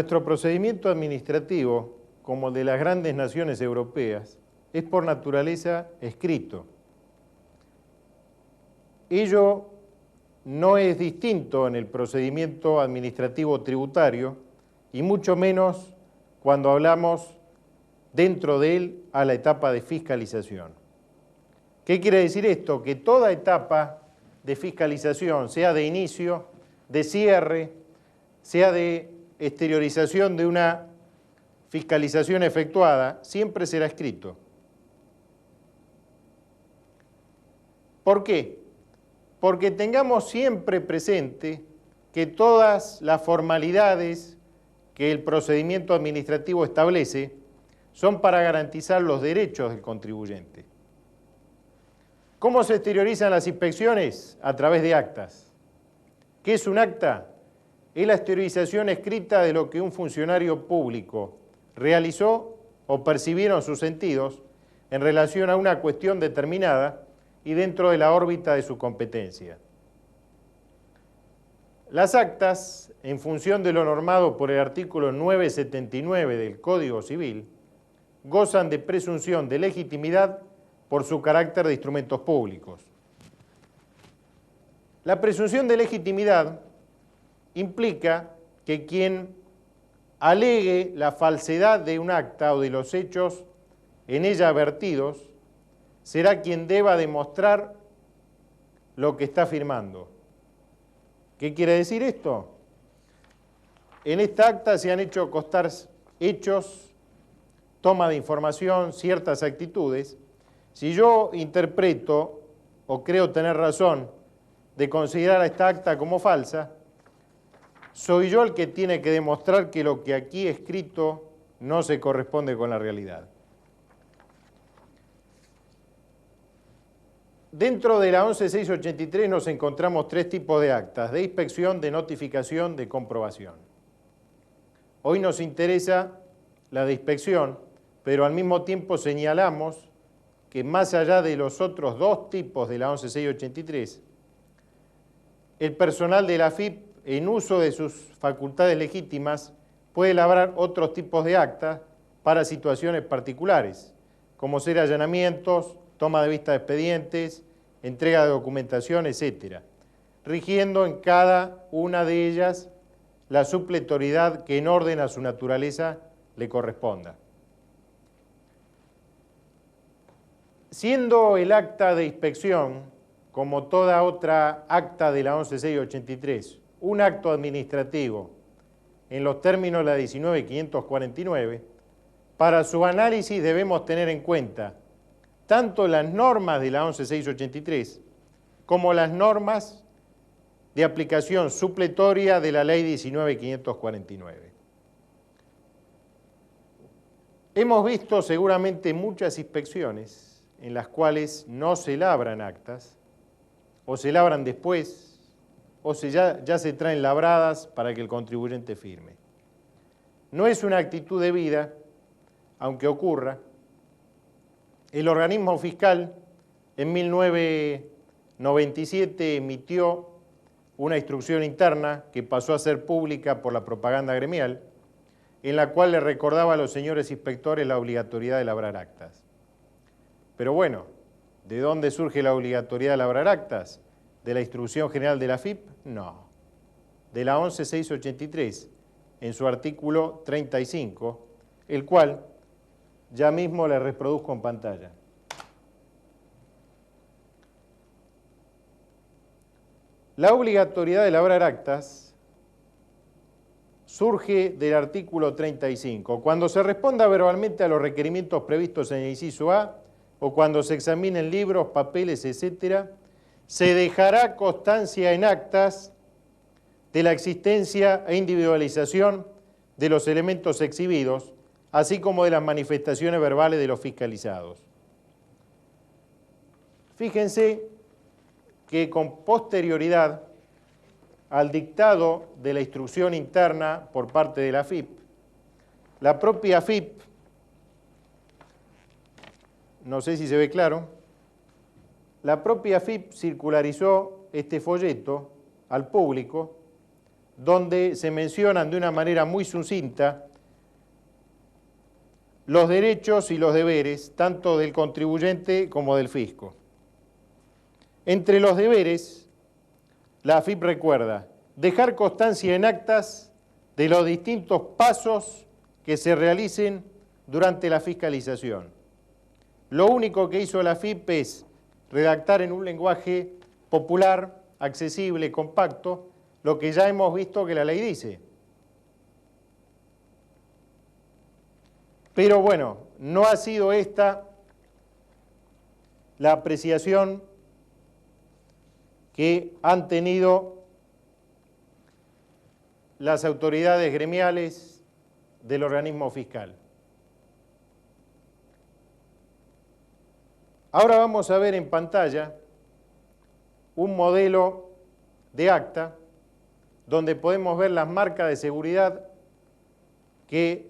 Nuestro procedimiento administrativo, como el de las grandes naciones europeas, es por naturaleza escrito. Ello no es distinto en el procedimiento administrativo tributario y mucho menos cuando hablamos dentro de él a la etapa de fiscalización. ¿Qué quiere decir esto? Que toda etapa de fiscalización, sea de inicio, de cierre, sea de exteriorización de una fiscalización efectuada, siempre será escrito. ¿Por qué? Porque tengamos siempre presente que todas las formalidades que el procedimiento administrativo establece son para garantizar los derechos del contribuyente. ¿Cómo se exteriorizan las inspecciones? A través de actas. ¿Qué es un acta? Es la exteriorización escrita de lo que un funcionario público realizó o percibieron sus sentidos en relación a una cuestión determinada y dentro de la órbita de su competencia. Las actas, en función de lo normado por el artículo 979 del Código Civil, gozan de presunción de legitimidad por su carácter de instrumentos públicos. La presunción de legitimidad implica que quien alegue la falsedad de un acta o de los hechos en ella vertidos será quien deba demostrar lo que está afirmando. ¿Qué quiere decir esto? En esta acta se han hecho constar hechos, toma de información, ciertas actitudes. Si yo interpreto o creo tener razón de considerar esta acta como falsa, soy yo el que tiene que demostrar que lo que aquí he escrito no se corresponde con la realidad. Dentro de la 11.683 nos encontramos tres tipos de actas: de inspección, de notificación, de comprobación. Hoy nos interesa la de inspección, pero al mismo tiempo señalamos que más allá de los otros dos tipos de la 11.683, el personal de la AFIP, en uso de sus facultades legítimas, puede elaborar otros tipos de actas para situaciones particulares, como ser allanamientos, toma de vista de expedientes, entrega de documentación, etc., rigiendo en cada una de ellas la supletoriedad que en orden a su naturaleza le corresponda. Siendo el acta de inspección, como toda otra acta de la 11.683, un acto administrativo en los términos de la 19.549, para su análisis debemos tener en cuenta tanto las normas de la 11.683 como las normas de aplicación supletoria de la ley 19.549. Hemos visto seguramente muchas inspecciones en las cuales no se labran actas, o se labran después, o ya se traen labradas para que el contribuyente firme. No es una actitud debida, aunque ocurra. El organismo fiscal en 1997 emitió una instrucción interna que pasó a ser pública por la propaganda gremial, en la cual le recordaba a los señores inspectores la obligatoriedad de labrar actas. Pero bueno, ¿de dónde surge la obligatoriedad de labrar actas? ¿De la Instrucción General de la AFIP? No. De la 11.683, en su artículo 35, el cual ya mismo le reproduzco en pantalla. La obligatoriedad de labrar actas surge del artículo 35. Cuando se responda verbalmente a los requerimientos previstos en el inciso A, o cuando se examinen libros, papeles, etc., se dejará constancia en actas de la existencia e individualización de los elementos exhibidos, así como de las manifestaciones verbales de los fiscalizados. Fíjense que con posterioridad al dictado de la instrucción interna por parte de la AFIP, la propia AFIP, no sé si se ve claro, la propia AFIP circularizó este folleto al público, donde se mencionan de una manera muy sucinta los derechos y los deberes, tanto del contribuyente como del fisco. Entre los deberes, la AFIP recuerda dejar constancia en actas de los distintos pasos que se realicen durante la fiscalización. Lo único que hizo la AFIP es redactar en un lenguaje popular, accesible, compacto, lo que ya hemos visto que la ley dice. Pero bueno, no ha sido esta la apreciación que han tenido las autoridades gremiales del organismo fiscal. Ahora vamos a ver en pantalla un modelo de acta donde podemos ver las marcas de seguridad que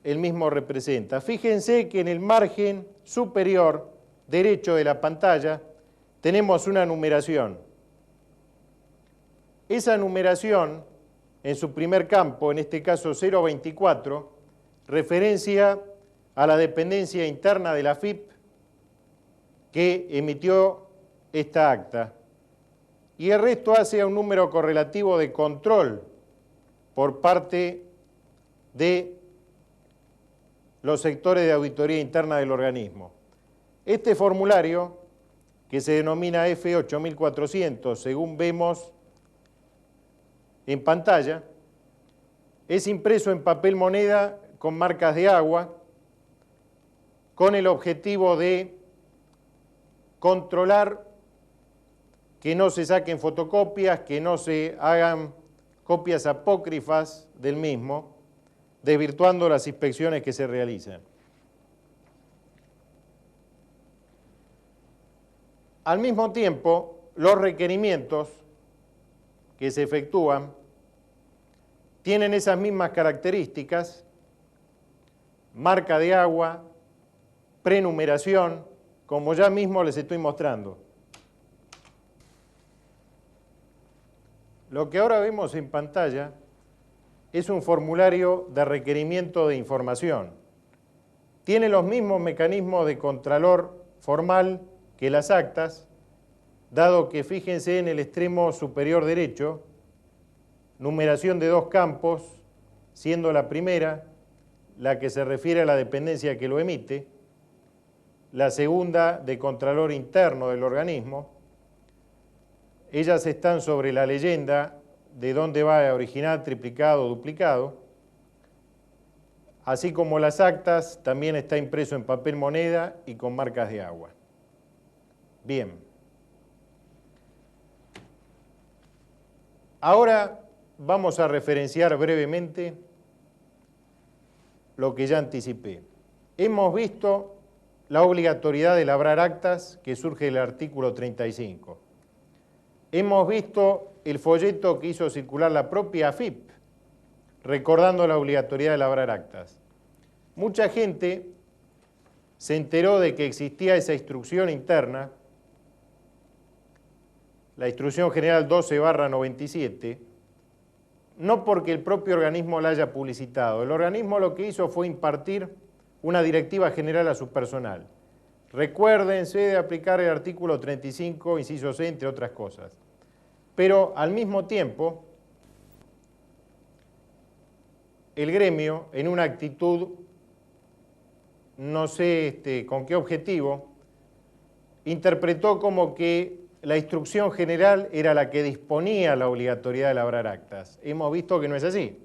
el mismo representa. Fíjense que en el margen superior derecho de la pantalla tenemos una numeración. Esa numeración, en su primer campo, en este caso 024, referencia a la dependencia interna de la AFIP que emitió esta acta. Y el resto hace a un número correlativo de control por parte de los sectores de auditoría interna del organismo. Este formulario, que se denomina F8400, según vemos en pantalla, es impreso en papel moneda con marcas de agua, con el objetivo de controlar que no se saquen fotocopias, que no se hagan copias apócrifas del mismo, desvirtuando las inspecciones que se realizan. Al mismo tiempo, los requerimientos que se efectúan tienen esas mismas características: marca de agua, prenumeración, como ya mismo les estoy mostrando. Lo que ahora vemos en pantalla es un formulario de requerimiento de información. Tiene los mismos mecanismos de contralor formal que las actas, dado que, fíjense en el extremo superior derecho, numeración de dos campos, siendo la primera la que se refiere a la dependencia que lo emite, la segunda de contralor interno del organismo. Ellas están sobre la leyenda de dónde va a originar triplicado o duplicado, así como las actas, también está impreso en papel moneda y con marcas de agua. Bien. Ahora vamos a referenciar brevemente lo que ya anticipé. Hemos visto la obligatoriedad de labrar actas que surge del artículo 35. Hemos visto el folleto que hizo circular la propia AFIP, recordando la obligatoriedad de labrar actas. Mucha gente se enteró de que existía esa instrucción interna, la Instrucción General 12/97, no porque el propio organismo la haya publicitado. El organismo lo que hizo fue impartir una directiva general a su personal. Recuérdense de aplicar el artículo 35, inciso C, entre otras cosas. Pero al mismo tiempo, el gremio, en una actitud, no sé con qué objetivo, interpretó como que la instrucción general era la que disponía la obligatoriedad de labrar actas. Hemos visto que no es así.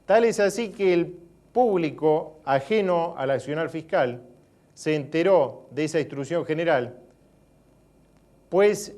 Tal es así que el público ajeno al accionar fiscal se enteró de esa instrucción general, pues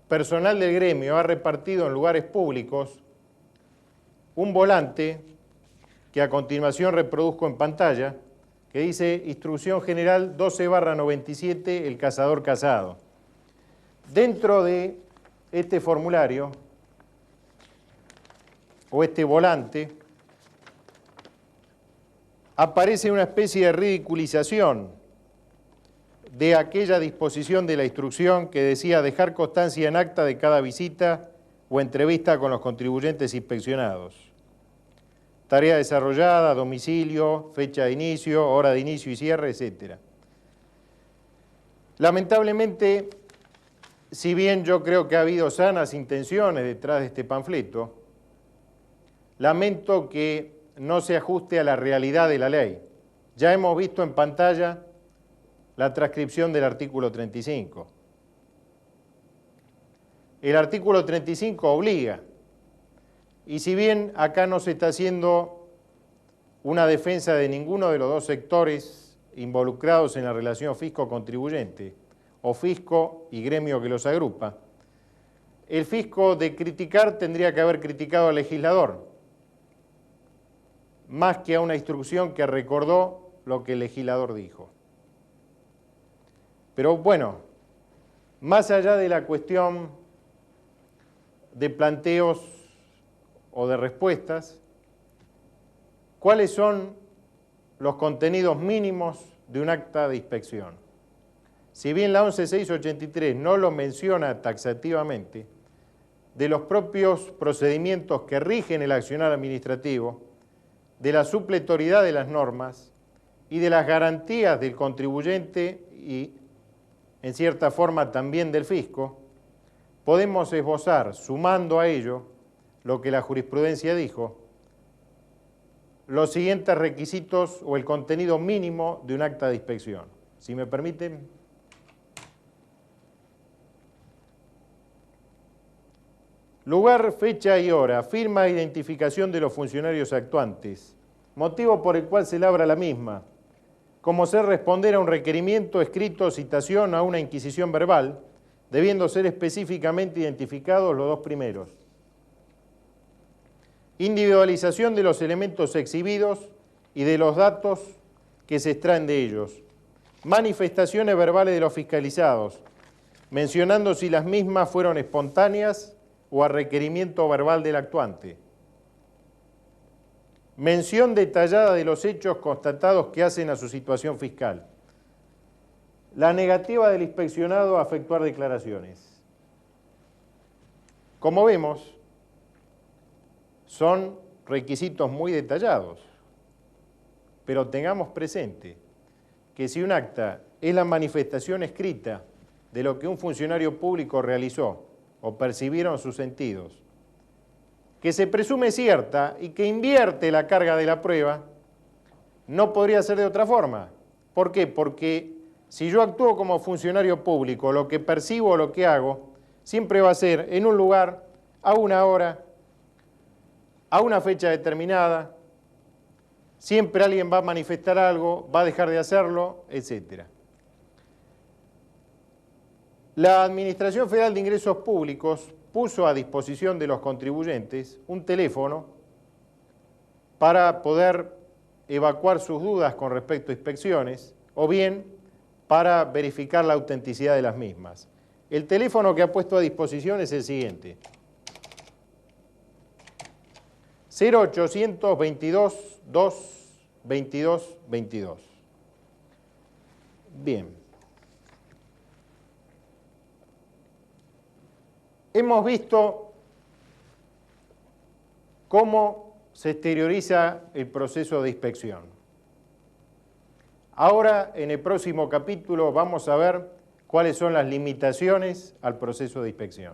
personal del gremio ha repartido en lugares públicos un volante que a continuación reproduzco en pantalla, que dice Instrucción General 12/97, el cazador casado. Dentro de este formulario, o este volante, aparece una especie de ridiculización de aquella disposición de la instrucción que decía dejar constancia en acta de cada visita o entrevista con los contribuyentes inspeccionados. Tarea desarrollada, domicilio, fecha de inicio, hora de inicio y cierre, etc. Lamentablemente, si bien yo creo que ha habido sanas intenciones detrás de este panfleto, lamento que no se ajuste a la realidad de la ley. Ya hemos visto en pantalla la transcripción del artículo 35. El artículo 35 obliga, y si bien acá no se está haciendo una defensa de ninguno de los dos sectores involucrados en la relación fisco-contribuyente, o fisco y gremio que los agrupa, el fisco de criticar tendría que haber criticado al legislador, más que a una instrucción que recordó lo que el legislador dijo. Pero bueno, más allá de la cuestión de planteos o de respuestas, ¿cuáles son los contenidos mínimos de un acta de inspección? Si bien la 11683 no lo menciona taxativamente, de los propios procedimientos que rigen el accionar administrativo, de la supletoriedad de las normas y de las garantías del contribuyente y, en cierta forma, también del fisco, podemos esbozar, sumando a ello lo que la jurisprudencia dijo, los siguientes requisitos o el contenido mínimo de un acta de inspección. Si me permiten. Lugar, fecha y hora, firma e identificación de los funcionarios actuantes, motivo por el cual se labra la misma, como ser responder a un requerimiento escrito, citación a una inquisición verbal, debiendo ser específicamente identificados los dos primeros. Individualización de los elementos exhibidos y de los datos que se extraen de ellos. Manifestaciones verbales de los fiscalizados, mencionando si las mismas fueron espontáneas o a requerimiento verbal del actuante. Mención detallada de los hechos constatados que hacen a su situación fiscal. La negativa del inspeccionado a efectuar declaraciones. Como vemos, son requisitos muy detallados, pero tengamos presente que si un acta es la manifestación escrita de lo que un funcionario público realizó o percibieron sus sentidos, que se presume cierta y que invierte la carga de la prueba, no podría ser de otra forma. ¿Por qué? Porque si yo actúo como funcionario público, lo que percibo o lo que hago, siempre va a ser en un lugar, a una hora, a una fecha determinada, siempre alguien va a manifestar algo, va a dejar de hacerlo, etc. La Administración Federal de Ingresos Públicos puso a disposición de los contribuyentes un teléfono para poder evacuar sus dudas con respecto a inspecciones o bien para verificar la autenticidad de las mismas. El teléfono que ha puesto a disposición es el siguiente: 0800 22 2 22 22. Bien. Hemos visto cómo se exterioriza el proceso de inspección. Ahora, en el próximo capítulo, vamos a ver cuáles son las limitaciones al proceso de inspección.